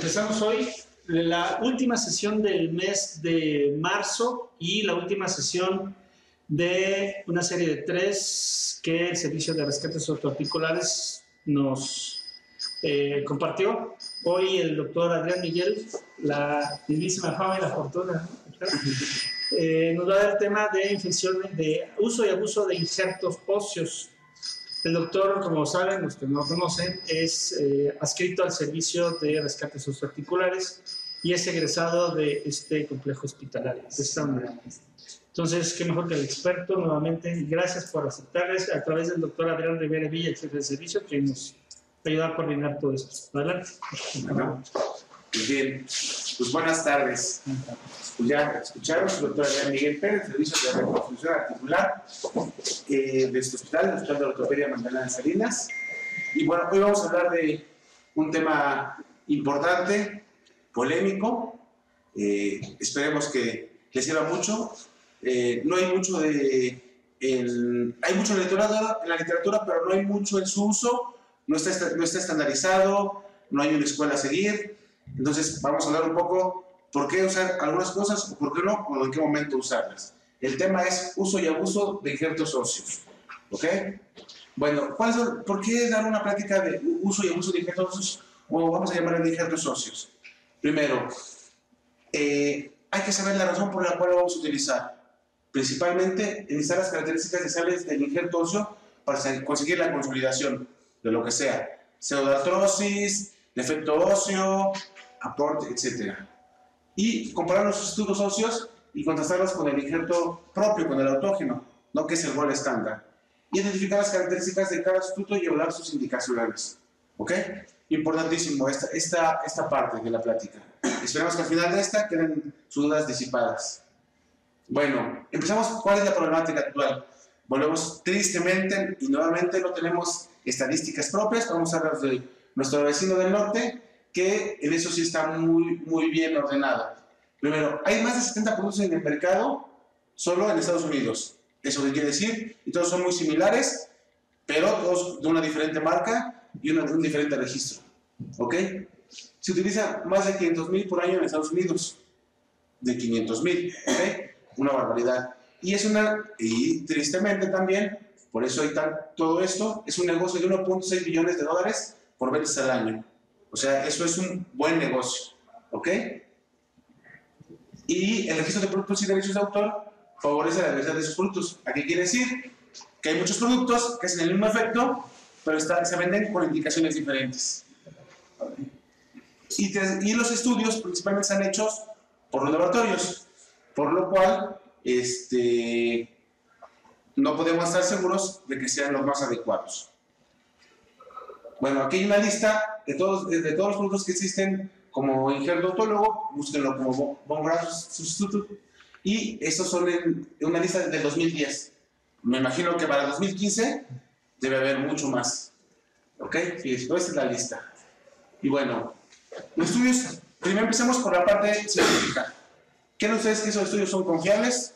Empezamos hoy la última sesión del mes de marzo y la última sesión de una serie de 3 que el Servicio de Rescates Autoarticulares nos compartió. Hoy el doctor Adrián Miguel, la mismísima fama y la fortuna, nos va a dar el tema de infecciones, de uso y abuso de injertos óseos. El doctor, como saben, los que no conocen, es adscrito al Servicio de Rescates Autoarticulares y es egresado de este complejo hospitalario, de esta unidad. Entonces, qué mejor que el experto nuevamente, y gracias por aceptarles a través del doctor Adrián Rivera Villa, el jefe de servicio, que nos ayuda a coordinar todo esto. Adelante. Bueno, bien, pues buenas tardes. Pues ya escucharon, el doctor Adrián Miguel Pérez, Servicio de Reconstrucción Articular de este hospital, el Hospital de Ortopedia Magdalena de Salinas. Y bueno, hoy vamos a hablar de un tema importante, polémico. Esperemos que les sirva mucho. No hay mucho hay mucho en la literatura, pero no hay mucho en su uso. No está estandarizado, no hay una escuela a seguir. Entonces vamos a hablar un poco por qué usar algunas cosas, o por qué no, o en qué momento usarlas. El tema es uso y abuso de injertos óseos. ¿Ok? Bueno, ¿por qué dar una práctica de uso y abuso de injertos óseos? O vamos a llamarle de injertos óseos. Primero, hay que saber la razón por la cual lo vamos a utilizar. Principalmente, necesitar las características esenciales del injerto óseo para conseguir la consolidación de lo que sea. Pseudoartrosis, defecto óseo, aporte, etc. Y comparar los sustitutos óseos y contrastarlos con el injerto propio, con el autógeno, ¿no? Que es el rol estándar. Y identificar las características de cada sustituto y evaluar sus indicaciones. ¿Ok? Importantísimo esta parte de la plática. Esperamos que al final de esta queden sus dudas disipadas. Bueno, empezamos. ¿Cuál es la problemática actual? Volvemos tristemente y nuevamente no tenemos estadísticas propias. Vamos a hablar de nuestro vecino del norte, que en eso sí está muy bien ordenado. Primero, hay más de 70 productos en el mercado solo en Estados Unidos. ¿Eso qué quiere decir? Y todos son muy similares, pero todos de una diferente marca y de un diferente registro. ¿Ok? Se utiliza más de 500,000 por año en Estados Unidos. De 500,000. ¿Ok? Una barbaridad. Y tristemente también, por eso hay todo esto, es un negocio de 1.6 billones de dólares por ventas al año. O sea, eso es un buen negocio. ¿Ok? Y el registro de productos y derechos de autor favorece la diversidad de sus productos. ¿A qué quiere decir? Que hay muchos productos que hacen el mismo efecto, pero se venden con indicaciones diferentes. Y los estudios principalmente están hechos por los laboratorios, por lo cual no podemos estar seguros de que sean los más adecuados. Bueno, aquí hay una lista de todos los productos que existen como injerto autólogo. Búsquenlo como Bone Graft Substitute. Y estos son una lista del 2010. Me imagino que para 2015 debe haber mucho más. ¿Ok? Fíjense, esta es la lista. Y bueno, los estudios, primero empecemos por la parte científica. ¿Creen ustedes que esos estudios son confiables?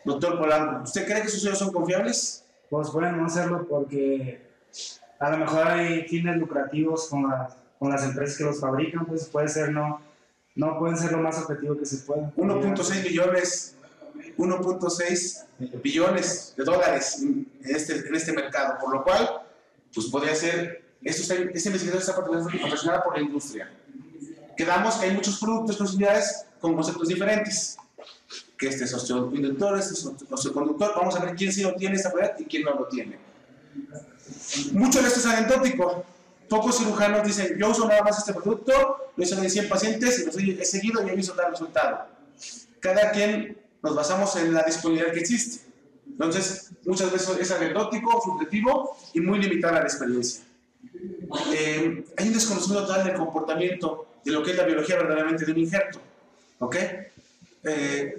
Doctor Polanco, ¿usted cree que esos estudios son confiables? Pues pueden no hacerlo porque a lo mejor hay fines lucrativos con las empresas que los fabrican, pues puede ser no pueden ser lo más objetivo que se pueda. 1.6 billones de dólares en este mercado, por lo cual, pues podría ser, esta investigación está patrocinada por la industria. Quedamos que hay muchos productos, posibilidades con conceptos diferentes. Que este es osteoinductor, este es osteoconductor. Vamos a ver quién sí lo tiene esta propiedad y quién no lo tiene. Mucho de esto es anecdótico. Pocos cirujanos dicen, yo uso nada más este producto, lo hice en 100 pacientes y he seguido y he visto tal resultado. Cada quien nos basamos en la disponibilidad que existe. Entonces, muchas veces es anecdótico, subjetivo y muy limitada la experiencia. Hay un desconocimiento total del comportamiento de lo que es la biología verdaderamente de un injerto. ¿Ok?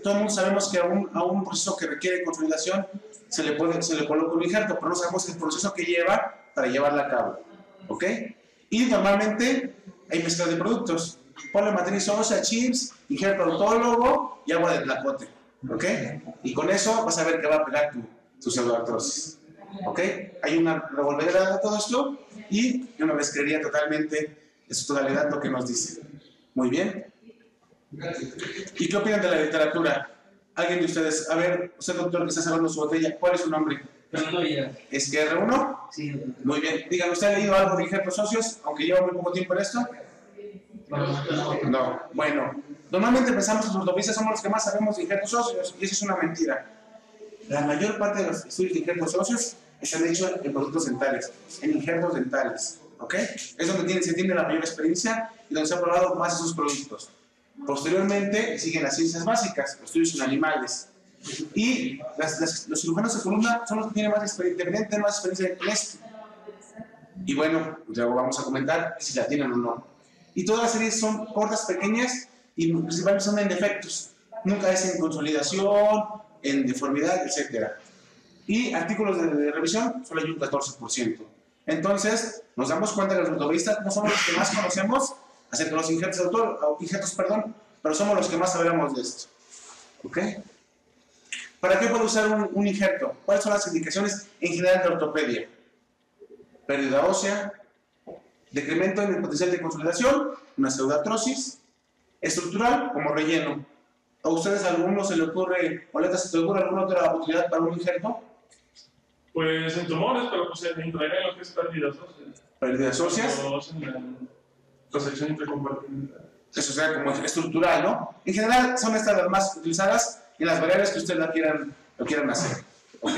Todo el mundo sabemos que a un proceso que requiere consolidación se le coloca un injerto, pero no sabemos el proceso que lleva para llevarla a cabo. ¿Ok? Y normalmente hay mezcla de productos. Ponle matriz ósea, chips, injerto autólogo y agua de tlacote. ¿Ok? Y con eso vas a ver que va a pegar tu pseudoartrosis. ¿Ok? Hay una revolvedera de todo esto y yo me descreería totalmente en su totalidad lo que nos dice. Muy bien. ¿Y qué opinan de la literatura? ¿Alguien de ustedes? A ver, usted, doctor, que está sacando su botella, ¿cuál es su nombre? ¿Es que R1? Sí. Muy bien. Díganme, ¿usted ha leído algo de injertos óseos, aunque lleva muy poco tiempo en esto? No. Bueno, normalmente pensamos que los ortopedistas somos los que más sabemos de injertos óseos, y eso es una mentira. La mayor parte de los estudios de injertos óseos están hechos en productos dentales, en injertos dentales, ¿ok? Es donde se tiene la mayor experiencia y donde se ha probado más esos productos. Posteriormente siguen las ciencias básicas, los estudios en animales. Y los cirujanos de columna son los que tienen más experiencia en esto. Y bueno, luego vamos a comentar si la tienen o no. Y todas las series son cortas, pequeñas y principalmente son en defectos. Nunca es en consolidación, en deformidad, etc. Y artículos de revisión solo hay un 14%. Entonces, nos damos cuenta que los ortopedistas no somos los que más conocemos acerca de los injertos, pero somos los que más sabemos de esto. ¿Ok? ¿Para qué puede usar un injerto? ¿Cuáles son las indicaciones en general de ortopedia? Pérdida ósea, decremento en el potencial de consolidación, una pseudartrosis, estructural como relleno. ¿A ustedes alguno se le ocurre, Oleta, se te ocurre alguna otra utilidad para un injerto? Pues en tumores, pero pues entraría en lo que es pérdidas óseas. ¿Pérdidas óseas? Resección intercompartimental. Eso sea como estructural, ¿no? En general son estas las más utilizadas en las variables que ustedes lo quieran hacer. ¿Ok?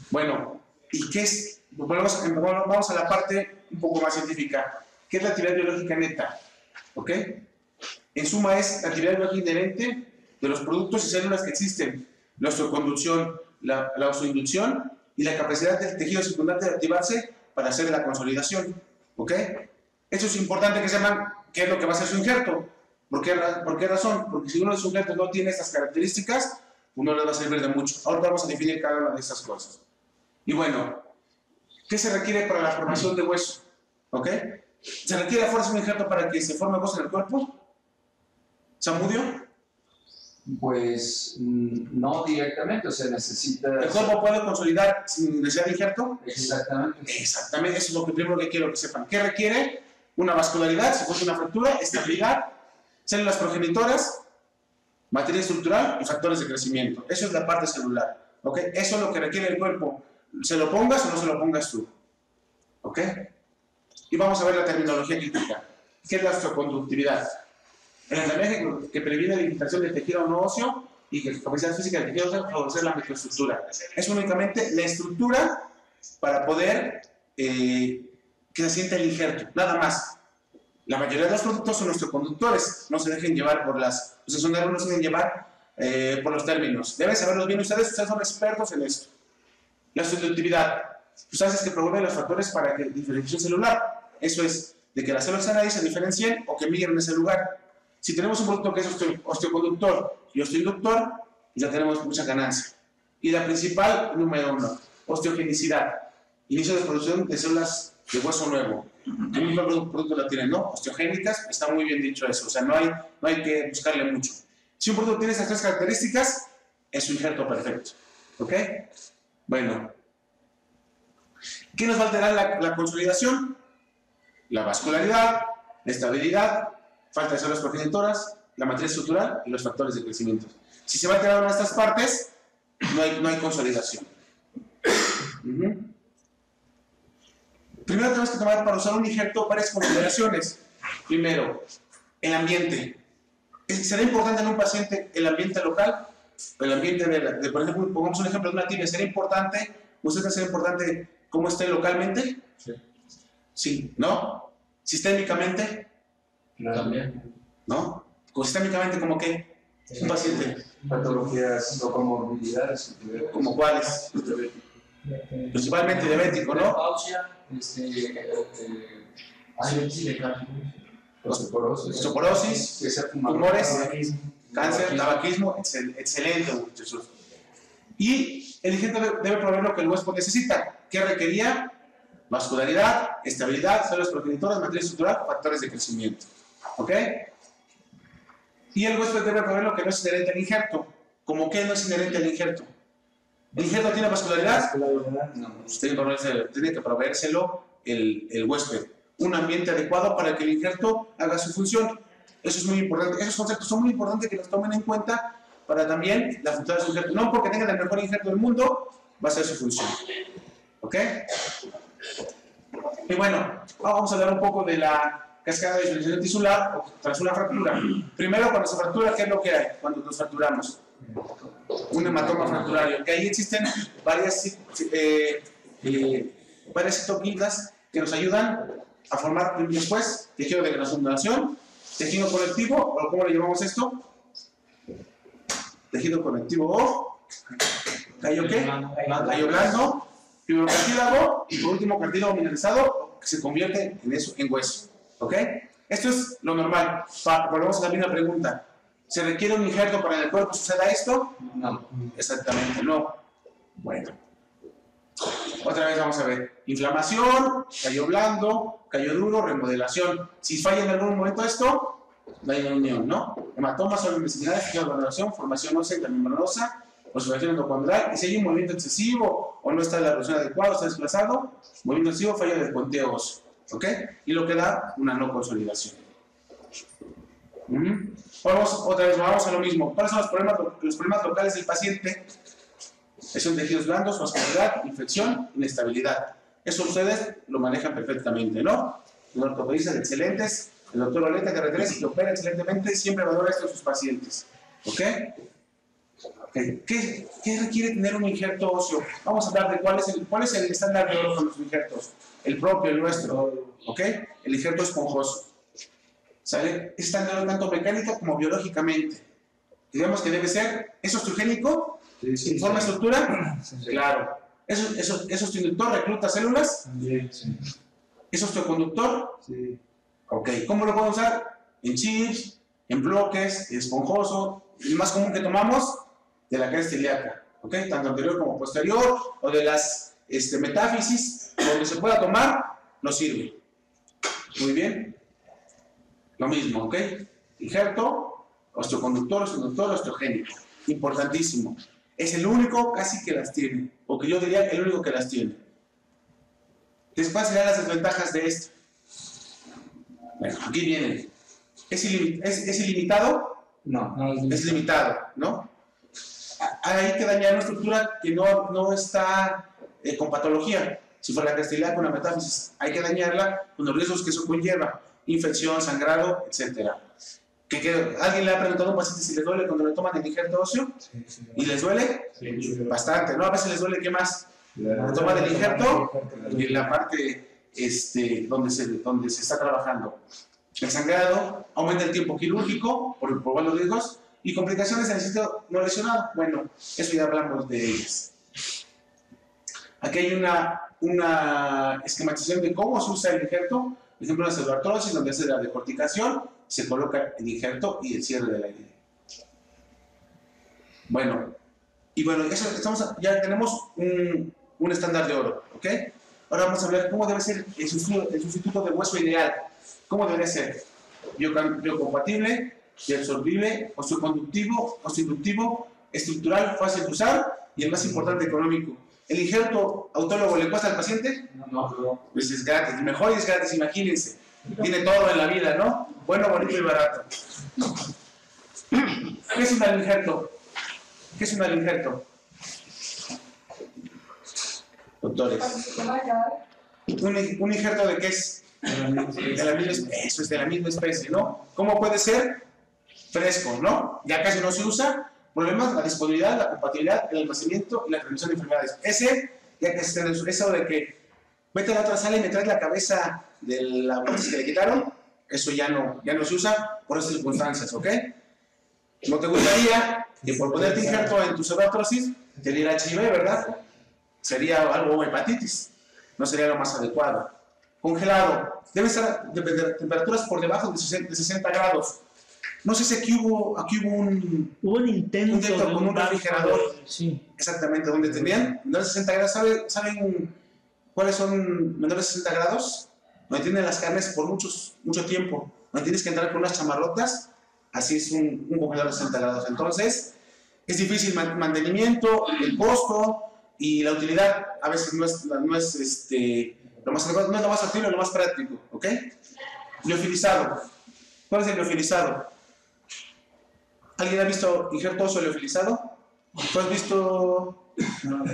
Bueno, ¿y qué es? Vamos a la parte un poco más científica. ¿Qué es la actividad biológica neta? ¿Ok? En suma es la actividad biológica inherente de los productos y células que existen. La osteoconducción, la osteoinducción y la capacidad del tejido circundante de activarse para hacer la consolidación. ¿Ok? Eso es importante que sepan qué es lo que va a hacer su injerto. ¿Por qué razón? Porque si uno de sus injertos no tiene estas características, pues no les va a servir de mucho. Ahora vamos a definir cada una de estas cosas. Y bueno, ¿qué se requiere para la formación de hueso? ¿Ok? ¿Se requiere a fuerza un injerto para que se forme hueso en el cuerpo? ¿Samudio? Pues no directamente, o sea, necesita... ¿El cuerpo puede consolidar sin necesidad de injerto? Exactamente. Exactamente, eso es lo primero que quiero que sepan. ¿Qué requiere? Una vascularidad, si fuese una fractura, estabilidad, células progenitoras, materia estructural y factores de crecimiento. Eso es la parte celular. ¿Ok? Eso es lo que requiere el cuerpo. ¿Se lo pongas o no se lo pongas tú? ¿Ok? Y vamos a ver la terminología crítica. ¿Qué es la osteoconductividad? El andamiaje que previene la infiltración del tejido no óseo y que la capacidad física del tejido óseo para favorecer la microestructura. Es únicamente la estructura para poder que se sienta el injerto, nada más. La mayoría de los productos son osteoconductores, no se dejen llevar por las... no se dejen llevar por los términos. Deben saberlos bien ustedes son expertos en esto. La osteoconductividad, sustancias que promueven los factores para que diferenciación celular. Eso es, de que las células están ahí se diferencien o que migren en ese lugar. Si tenemos un producto que es osteoconductor y osteoinductor, ya tenemos mucha ganancia. Y la principal, número 1, osteogenicidad. Inicio de producción de células de hueso nuevo. ¿Qué mismo producto la tienen, no? Osteogénicas, está muy bien dicho eso. O sea, no hay que buscarle mucho. Si un producto tiene estas tres características, es su injerto perfecto. ¿Ok? Bueno. ¿Qué nos va a alterar la consolidación? La vascularidad, la estabilidad, falta de células progenitoras, la materia estructural y los factores de crecimiento. Si se va a alterar una de estas partes, no hay consolidación. Primero tenemos que tomar para usar un injerto varias consideraciones. Primero, el ambiente. ¿Será importante en un paciente el ambiente local? El ambiente por ejemplo, pongamos un ejemplo de una tibia. ¿Será importante? ¿Será importante cómo esté localmente? Sí. Sí. ¿No? ¿Sistémicamente? También. ¿No? ¿Sistémicamente como qué? Un paciente. Patologías o comorbilidades. ¿Como cuáles? Principalmente diabético, ¿no? Osteoporosis, tumores, cáncer, tabaquismo, excelente, muchachos. Y el injerto debe proveer lo que el huésped necesita. ¿Qué requería? Vascularidad, estabilidad, células progenitoras, materia estructural, factores de crecimiento. ¿Ok? Y el huésped debe proveer lo que no es inherente al injerto. ¿Cómo qué no es inherente al injerto? ¿El injerto tiene vascularidad? No, usted tiene que proveérselo el huésped. un ambiente adecuado para que el injerto haga su función. Eso es muy importante. Esos conceptos son muy importantes que los tomen en cuenta para también la función de su injerto. No porque tengan el mejor injerto del mundo, va a ser su función. ¿Ok? Y bueno, vamos a hablar un poco de la cascada de visualización tisular o tras una fractura. Primero, cuando se fractura, ¿qué es lo que hay cuando nos fracturamos? Un hematoma fracturario. Que ahí existen varias citoquinas que nos ayudan a formar después tejido de granulación, tejido conectivo, o ¿cómo le llamamos esto? Tejido conectivo o callo ¿qué? Callo blando, fibrocartílago y por último cartílago mineralizado que se convierte en eso, en hueso. ¿Ok? Esto es lo normal. Volvemos a la misma pregunta. ¿Se requiere un injerto para que en el cuerpo suceda esto? No. Exactamente, no. Bueno. Otra vez vamos a ver. Inflamación, callo blando, callo duro, remodelación. Si falla en algún momento esto, no hay unión, ¿no? Hematomas, solubilidad, granulación, formación ósea intramembranosa, observación endocondral. Y si hay un movimiento excesivo o no está la erosión adecuada, está desplazado, movimiento excesivo, falla del puenteo óseo. ¿Ok? Y lo que da una no consolidación. Vamos a lo mismo. ¿Cuáles son los problemas locales del paciente? Son tejidos blandos, vascularidad, infección, inestabilidad. Eso ustedes lo manejan perfectamente, ¿no? Los ortopedistas excelentes, el doctor Oleta Carreteres, que opera excelentemente, siempre valora esto en sus pacientes. ¿Ok? ¿Qué requiere tener un injerto óseo? Vamos a hablar de cuál es el estándar de oro con los injertos. El propio, el nuestro. ¿Ok? El injerto esponjoso. ¿Sale? Es estándar tanto mecánica como biológicamente. Digamos que debe ser, ¿es osteogénico? Sí, ¿En forma estructura? Sí. Claro. ¿Es osteoinductor? ¿Recluta células? También, sí. ¿Es osteoconductor? Sí. Ok. ¿Cómo lo podemos usar? En chips, en bloques, esponjoso. El más común que tomamos, de la cresta ilíaca. ¿Ok? Tanto anterior como posterior, o de las metáfisis, donde se pueda tomar, nos sirve. Muy bien. Lo mismo, ¿ok? Injerto, osteoconductor, osteoinductor, osteogénico. Importantísimo. Es el único casi que las tiene, porque yo diría el único que las tiene. Después serán las desventajas de esto. Bueno, aquí vienen. ¿Es ilimitado? No. Es limitado, ¿no? Hay que dañar una estructura que no está con patología. Si fuera la cresta ilíaca, una metáfisis, hay que dañarla con los riesgos que eso conlleva. Infección, sangrado, etc. ¿Alguien le ha preguntado a un paciente si les duele cuando le toman el injerto óseo? Sí. ¿Y les duele? Sí. Bastante, ¿no? A veces les duele, ¿qué más? La toma del injerto y en la parte donde se está trabajando. El sangrado, aumenta el tiempo quirúrgico por varios riesgos y complicaciones en el sitio no lesionado. Bueno, eso ya hablamos de ellas. Aquí hay una esquematización de cómo se usa el injerto. Por ejemplo, una celulartrosis, donde hace la decorticación, se coloca el injerto y el cierre del aire. Bueno, ya tenemos un estándar de oro, ¿ok? Ahora vamos a ver cómo debe ser el sustituto de hueso ideal. ¿Cómo debe ser? Biocompatible, bioabsorbible, osteoconductivo, osteoinductivo, estructural, fácil de usar y el más importante, económico. ¿El injerto autólogo le cuesta al paciente? No. Pues es gratis, mejor y es gratis, imagínense. Tiene todo en la vida, ¿no? Bueno, bonito y barato. ¿Qué es un injerto? ¿Qué es un injerto? Doctores. ¿Un injerto de qué es? De la misma especie. Eso es de la misma especie, ¿no? ¿Cómo puede ser? Fresco, ¿no? Ya casi no se usa. Problemas, la disponibilidad, la compatibilidad, el almacenamiento y la transmisión de enfermedades. Ya que se eso de que vete a la otra sala y me traes la cabeza de la prótesis que le quitaron, eso ya no se usa por esas circunstancias, ¿ok? ¿No te gustaría que por ponerte injerto en tu celulartrosis te diera HIV, verdad? Sería algo hepatitis, no sería lo más adecuado. Congelado, debe estar de temperaturas por debajo de 60 grados. No sé si aquí hubo un intento con un refrigerador. Sí. Exactamente, donde tenían menores de 60 grados. ¿Saben cuáles son menores de 60 grados? Donde tienen las carnes por mucho tiempo. Donde tienes que entrar con unas chamarrotas. Así es un congelador de 60 grados. Entonces, es difícil mantenimiento, el costo y la utilidad. A veces no es Lo más adecuado, no es lo más factible, lo más práctico, ¿ok? Liofilizado. ¿Cuál es el liofilizado? ¿Alguien ha visto injerto óseo liofilizado? ¿Tú has visto?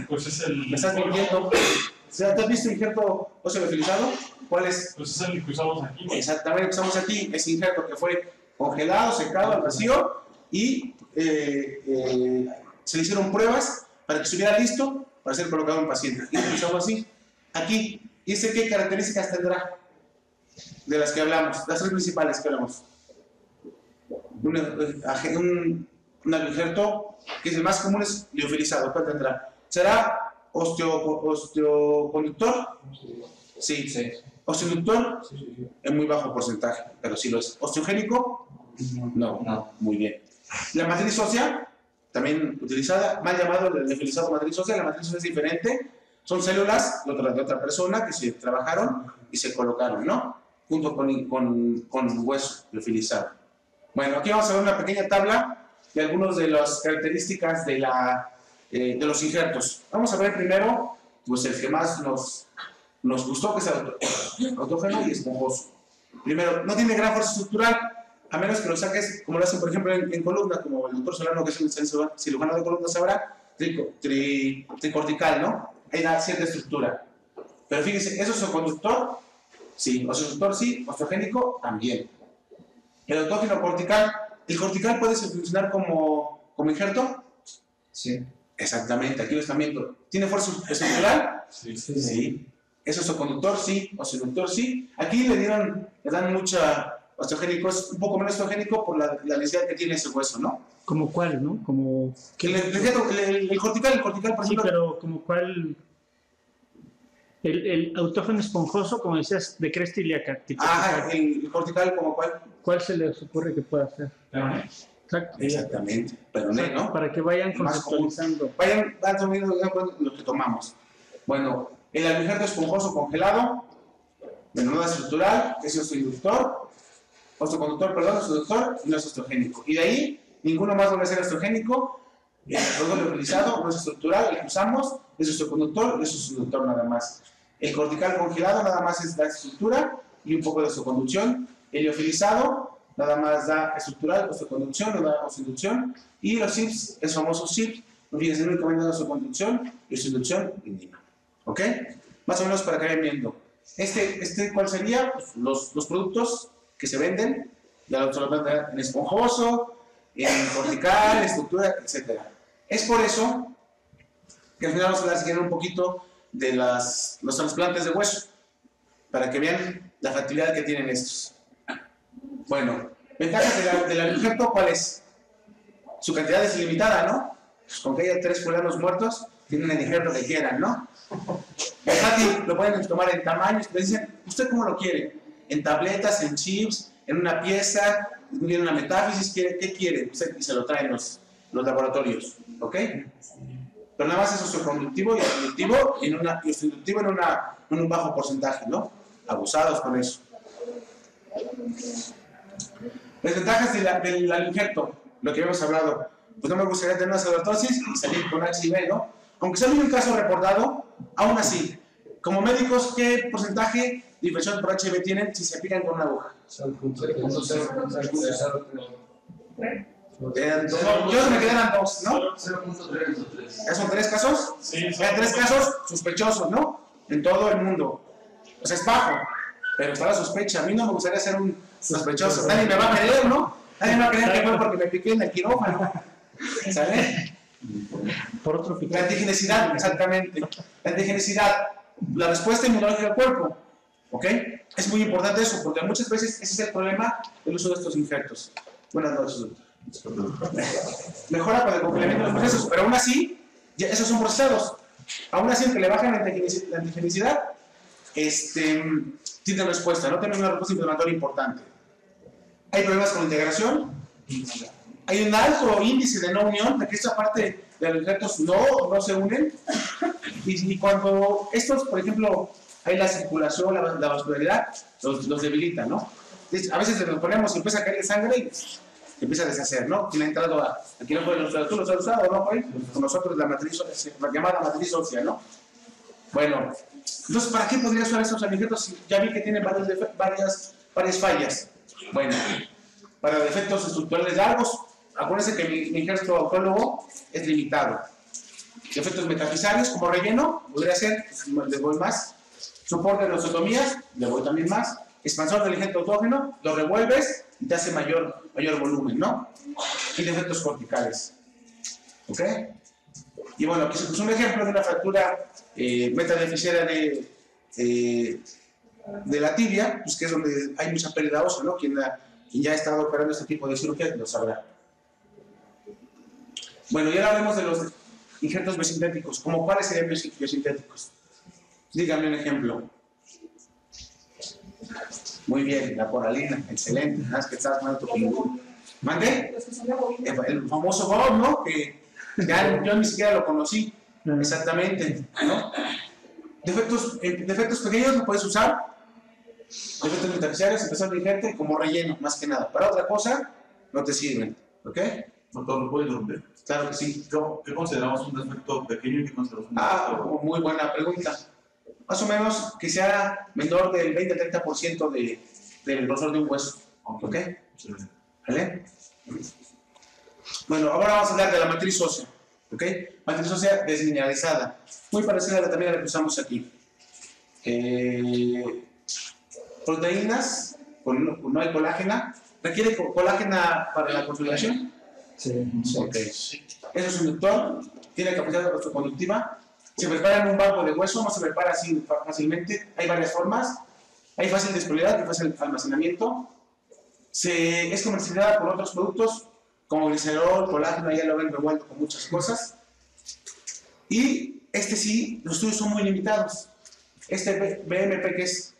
Pues es el. ¿Me estás mintiendo? ¿Tú has visto injerto óseo liofilizado? ¿Cuál es? Pues es el que usamos aquí. Exactamente, el que usamos aquí. Es injerto que fue congelado, secado al vacío y se le hicieron pruebas para que estuviera listo para ser colocado en paciente. Y lo usamos así. Aquí, ¿y qué características tendrá? De las que hablamos, las tres principales que hablamos. Un injerto que es el más común, es liofilizado. ¿Cuál tendrá? ¿Será osteoconductor? Sí. ¿Osteoinductor? En muy bajo porcentaje, pero sí lo es. ¿Osteogénico? No. Muy bien. La matriz ósea, también utilizada, mal llamado el liofilizado matriz ósea. La matriz ósea es diferente. Son células de otra persona que se trabajaron y se colocaron, ¿no? Junto con hueso liofilizado. Bueno, aquí vamos a ver una pequeña tabla de algunas de las características de los injertos. Vamos a ver primero, pues el que más nos gustó, que es el autógeno y esponjoso. Primero, no tiene gran fuerza estructural, a menos que lo saques, como lo hacen por ejemplo en columna, como el doctor Solano, que es un cirujano de columna, sabrá, tricortical, ¿no? Hay una cierta estructura. Pero fíjense, ¿eso es osteoconductor? Sí. ¿Osteoconductor sí? ¿Osteogénico? También. El autógeno cortical, ¿el cortical puede funcionar como injerto? Sí. Exactamente, aquí lo están viendo. ¿Tiene fuerza estructural? Sí. ¿Es osteoconductor? Sí. ¿Osteoconductor? Sí. Aquí le dan mucha osteogénico, es un poco menos osteogénico por la densidad que tiene ese hueso, ¿no? ¿Como cuál, no? Como... El cortical, por ejemplo. Sí, pero como cuál... El autógeno esponjoso, como decías, de cresta ilíaca. El cortical, ¿como cuál? ¿Cuál se les ocurre que pueda ser? Exacto. Exactamente, peroné, ¿no? Para que vayan conceptualizando. Vayan tomando lo que tomamos. Bueno, el injerto esponjoso congelado, menor estructural, que es osteoconductor, osteoconductor y no es osteogénico. Y de ahí, ninguno más vuelve a ser osteogénico. El producto utilizado no es estructural, el que usamos es osteoconductor, es osteoconductor nada más. El cortical congelado nada más es la estructura y un poco de osteoconducción. El liofilizado nada más da estructural, osteoconducción, no da osteoinducción. Y los CIPS, el famoso CIP, fíjense, únicamente da osteoconducción y osteoinducción mínima. ¿Ok? Más o menos para que vayan viendo. ¿Cuál sería? Pues los productos que se venden, ya lo venden en esponjoso, en cortical, estructura, etc. Es por eso que al final vamos a hablar siguiendo un poquito de los trasplantes de hueso, para que vean la factibilidad que tienen estos. Bueno, ventajas del injerto, ¿cuál es? Su cantidad es ilimitada, ¿no? Pues con que haya 3 fulanos muertos, tienen el injerto que quieran, ¿no? El Hati lo pueden tomar en tamaños, le dicen, ¿usted cómo lo quiere? ¿En tabletas, en chips, en una pieza, en una metáfisis? ¿Qué quiere? Y se lo traen los laboratorios, ¿ok? Pero nada más es osteoconductivo y osteoinductivo y osteoinductivo en un bajo porcentaje, ¿no? Abusados con eso. Desventajas del injerto, lo que habíamos hablado. Pues no me gustaría tener una sobredosis y salir con HIV, ¿no? Aunque solo hay un caso reportado, aún así, como médicos, ¿qué porcentaje de infección por HIV tienen si se aplican con una aguja? Yo me quedaran 2, ¿no? 0.3. ¿Son 3 casos? Sí. Hay 3 casos sospechosos, ¿no? En todo el mundo. O sea, es bajo, pero está la sospecha. A mí no me gustaría ser un sospechoso. Nadie me va a creer, ¿no? Nadie me va a creer que fue porque me piqué en el quirófano. ¿Sale? Por otro La antigenicidad, exactamente. La antigenicidad, la respuesta inmunológica del cuerpo. ¿Ok? Es muy importante eso, porque muchas veces ese es el problema del uso de estos injertos. Buenas noches, doctor. Mejora con el complemento de los procesos, pero aún así, esos son procesados. Aún así, aunque le bajan la antigenicidad, tienen respuesta, no tienen una respuesta inflamatoria importante. Hay problemas con la integración. Hay un alto índice de no unión, de que esta parte de los injertos no se unen. Y cuando estos, por ejemplo, hay la circulación, la vascularidad, los debilita, ¿no? A veces los ponemos y empieza a caer sangre y empieza a deshacer, ¿no? Quien ha entrado aquí no puede, tú los has usado, ¿no? Con nosotros la llamada matriz ósea, ¿no? Bueno, entonces, ¿para qué podría usar estos injertos si ya vi que tienen varias fallas? Bueno, para defectos estructurales largos, acuérdense que mi injerto autólogo es limitado. Defectos metafisarios como relleno, podría ser, le voy más. Soporte de osteotomías, le voy también más. Expansor del injerto autógeno, lo revuelves y te hace mayor volumen, ¿no? Y defectos corticales. ¿Ok? Y bueno, aquí se puso un ejemplo de una fractura metadefisiaria de la tibia, pues que es donde hay mucha pérdida ósea, ¿no? Quien ya ha estado operando este tipo de cirugía lo sabrá. Bueno, y ahora hablemos de los injertos biosintéticos. ¿Cómo cuáles serían biosintéticos? Díganme un ejemplo. Muy bien, la coralina, excelente. Es que estás mandando tu película. ¿Mande? El famoso Bob, ¿no? Que ya yo ni siquiera lo conocí. Exactamente, ¿no? Defectos pequeños lo puedes usar. Defectos metafisarios, empezar a injerte como relleno, más que nada. Para otra cosa, no te sirven. ¿Ok? Doctor, ¿lo puedo interrumpir? Claro que sí. ¿Qué consideramos un defecto pequeño y qué consideramos un defecto? Muy buena pregunta. Más o menos que sea menor del 20-30% del grosor de un hueso. ¿Ok? ¿Vale? Bueno, ahora vamos a hablar de la matriz ósea. ¿Ok? Matriz ósea desmineralizada. Muy parecida a la también a la que usamos aquí. Proteínas, no hay colágena. ¿Requiere colágena para la consolidación? Sí. Ok. Eso es un inductor. Tiene capacidad osteoconductiva. Se prepara en un banco de hueso, no se prepara así fácilmente. Hay varias formas. Hay fácil disponibilidad y fácil almacenamiento. Es comercializada por otros productos como glicerol, colágeno, ya lo ven revuelto con muchas cosas. Y este sí, los estudios son muy limitados. Este BMP, ¿qué es?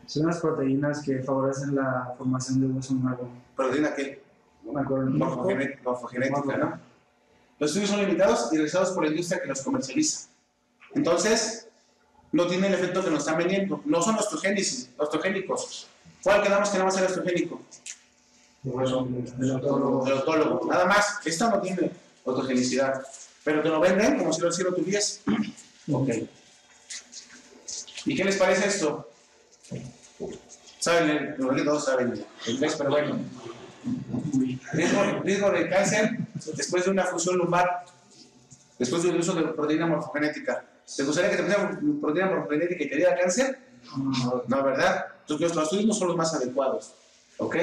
Son las proteínas que favorecen la formación de hueso nuevo. ¿Proteína qué? No me acuerdo. Morfogenética, ¿no? Los estudios son limitados y realizados por la industria que los comercializa. Entonces, no tiene el efecto que nos están vendiendo. No son osteogénicos. ¿Cuál quedamos que no va a ser osteogénico? El autólogo. El autólogo. Nada más. Esto no tiene autogenicidad. Pero te lo venden como si lo tuviese. Ok. ¿Y qué les parece esto? Saben, lo que todos saben inglés, pero bueno. Riesgo de cáncer después de una fusión lumbar, después del uso de proteína morfogenética. ¿Te gustaría que te pusieran proteína morfogenética y te diera cáncer? No, ¿verdad? Entonces los estudios no son los más adecuados. ¿Ok?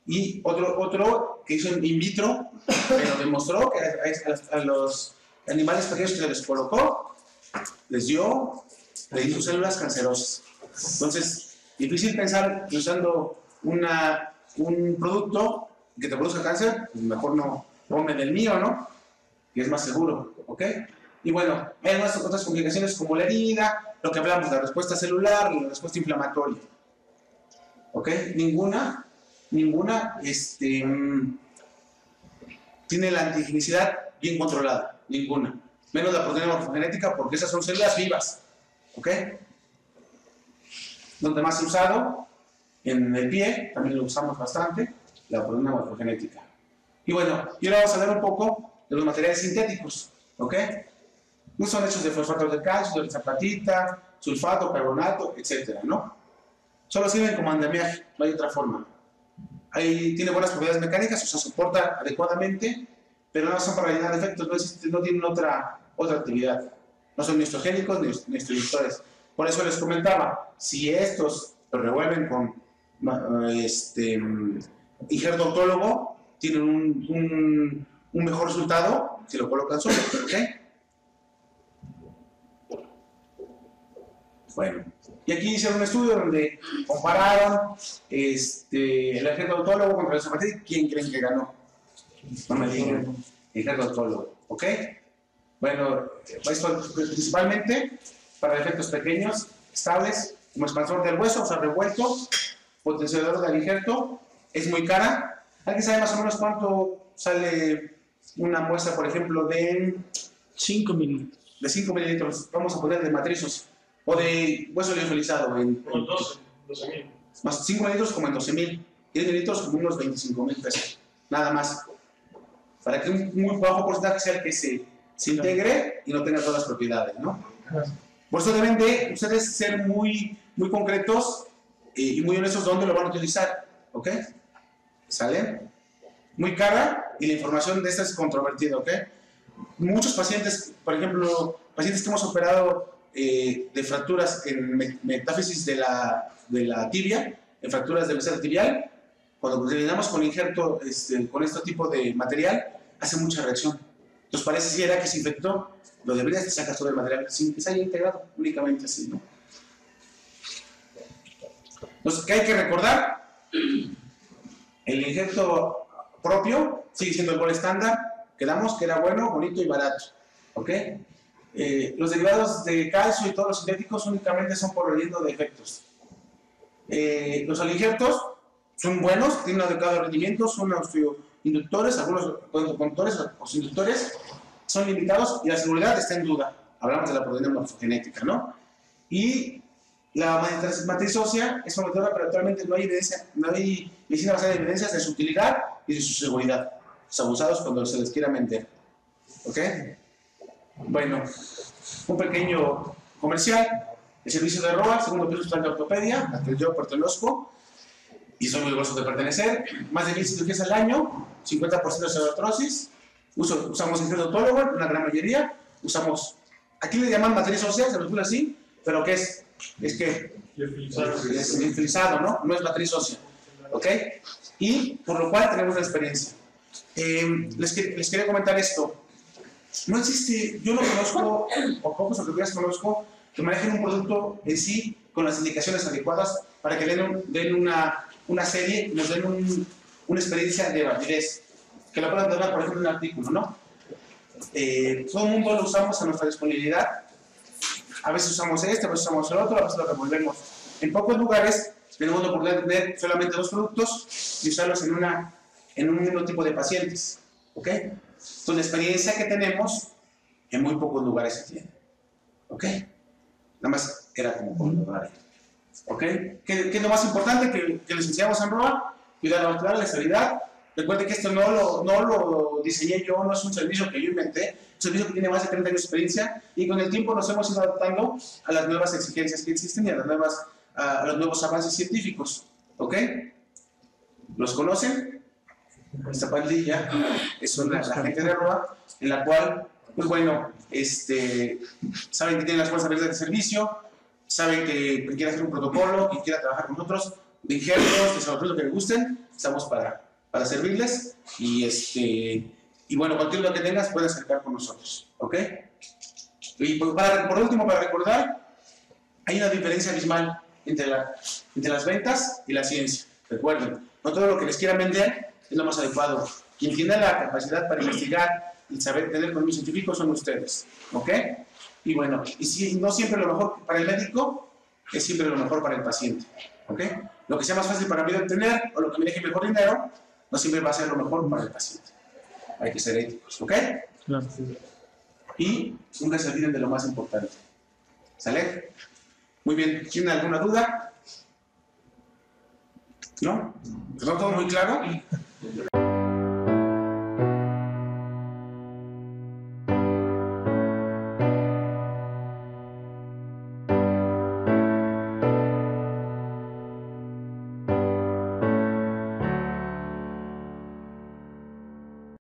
Y otro que hizo in vitro, pero demostró que a los animales pequeños que se les colocó, le hizo células cancerosas. Entonces, difícil pensar que usando un producto que te produzca cáncer, pues mejor no ponme del mío, ¿no? Que es más seguro, ¿ok? Y bueno, hay algunas otras complicaciones como la herida, lo que hablamos, la respuesta celular, la respuesta inflamatoria, ¿ok? Ninguna tiene la antigenicidad bien controlada, ninguna. Menos la proteína morfogenética porque esas son células vivas, ¿ok? Donde más se ha usado, en el pie, también lo usamos bastante, la proteína morfogenética. Y bueno, y ahora vamos a hablar un poco de los materiales sintéticos, ¿ok? No son hechos de fosfato de calcio, de zapatita, sulfato, carbonato, etcétera, ¿no? Solo sirven como andamiaje, no hay otra forma. Tiene buenas propiedades mecánicas, o sea, soporta adecuadamente, pero no son para rellenar defectos, no tienen otra actividad. No son ni estrogénicos ni esteroides. Por eso les comentaba, si estos los revuelven con injerto autólogo, tienen un mejor resultado si lo colocan solo, ¿ok? Bueno, y aquí hicieron un estudio donde compararon el injerto autólogo contra el zapatito. ¿Quién creen que ganó? No me digan. Injerto autólogo, ¿ok? Bueno, principalmente para efectos pequeños, estables, como expansor del hueso, o sea, revuelto, potenciador del injerto, es muy cara. ¿Alguien sabe más o menos cuánto sale una muestra, por ejemplo, de 5 mililitros? De 5 mililitros, vamos a poner de matrizos, o de hueso liofilizado. Como 12.000. Más 5 mililitros como en 12,000, 10 mililitros como unos 25,000 pesos, nada más. Para que un muy bajo porcentaje sea el que se se integre y no tenga todas las propiedades, ¿no? Por eso deben de ustedes ser muy concretos y muy honestos dónde lo van a utilizar, ¿ok? ¿Sale? Muy cara y la información de esta es controvertida, ¿ok? Muchos pacientes, por ejemplo, pacientes que hemos operado de fracturas en metáfisis de la tibia, en fracturas de meseta tibial, cuando terminamos con injerto con este tipo de material, hace mucha reacción. Entonces parece si era que se infectó, lo deberías de sacar todo el material sin que se haya integrado, únicamente así, ¿no? Entonces, ¿qué hay que recordar? El injerto propio sigue siendo el gol estándar, quedamos que era bueno, bonito y barato, ¿ok? Los derivados de calcio y todos los sintéticos únicamente son por relleno de efectos. Los alinjertos son buenos, tienen un adecuado rendimiento, son inductores, algunos conductores o inductores son limitados y la seguridad está en duda. Hablamos de la proteína morfogenética, ¿no? Y la matriz ósea es prometedora, pero actualmente no hay evidencia, no hay medicina basada en evidencias de su utilidad y de su seguridad. Los abusados cuando se les quiera vender. ¿Ok? Bueno, un pequeño comercial. El servicio de ROA, segundo piso hospital de ortopedia, al que yo pertenezco y soy muy orgulloso de pertenecer. Más de 1000 cirugías al año, 50% de pseudoartrosis. Usamos injertotólogo, una gran mayoría. Usamos, aquí le llaman matriz ósea, se lo pone así, pero ¿qué es? Es que es infilizado, ¿no? No es matriz ósea. ¿Ok? Y por lo cual tenemos una experiencia. Les quería comentar esto. No existe, yo no conozco, o pocos ortopedistas conozco, que manejen un producto en sí con las indicaciones adecuadas para que den una serie, nos den una experiencia de validez, que la puedan dar, por ejemplo, en un artículo, ¿no? Todo el mundo lo usamos a nuestra disponibilidad. A veces usamos este, a veces usamos el otro, a veces lo revolvemos. En pocos lugares tenemos la oportunidad de tener solamente 2 productos y usarlos en un mismo tipo de pacientes, ¿ok? Entonces la experiencia que tenemos en muy pocos lugares se tiene, ¿ok? Nada más era como por lugar, ¿ok? ¿Qué es lo más importante que les enseñamos en ROA? Cuidar la estabilidad. Recuerden que esto no lo diseñé yo, no es un servicio que yo inventé, es un servicio que tiene más de 30 años de experiencia y con el tiempo nos hemos ido adaptando a las nuevas exigencias que existen y a los nuevos avances científicos, ¿ok? ¿Los conocen? Esta pandilla es la gente de ROA, en la cual, pues bueno, saben que tienen las fuerzas abiertas de servicio, saben que quieren hacer un protocolo, que quiera trabajar con nosotros, de injertos, de salud, lo que les gusten, estamos para servirles y bueno, cualquier duda que tengas puede acercar con nosotros, ¿ok? Y por último, para recordar, hay una diferencia abismal entre las ventas y la ciencia. Recuerden, no todo lo que les quieran vender es lo más adecuado. Quien tiene la capacidad para investigar y saber tener conocimiento científico son ustedes, ¿ok? Y bueno, y si no siempre lo mejor para el médico es siempre lo mejor para el paciente, ¿ok? Lo que sea más fácil para mí de obtener o lo que me deje mejor dinero no siempre va a ser lo mejor para el paciente. Hay que ser éticos, ¿ok? Claro. Y nunca se olviden de lo más importante. ¿Sale? Muy bien. ¿Tienen alguna duda? ¿No? ¿Está todo muy claro?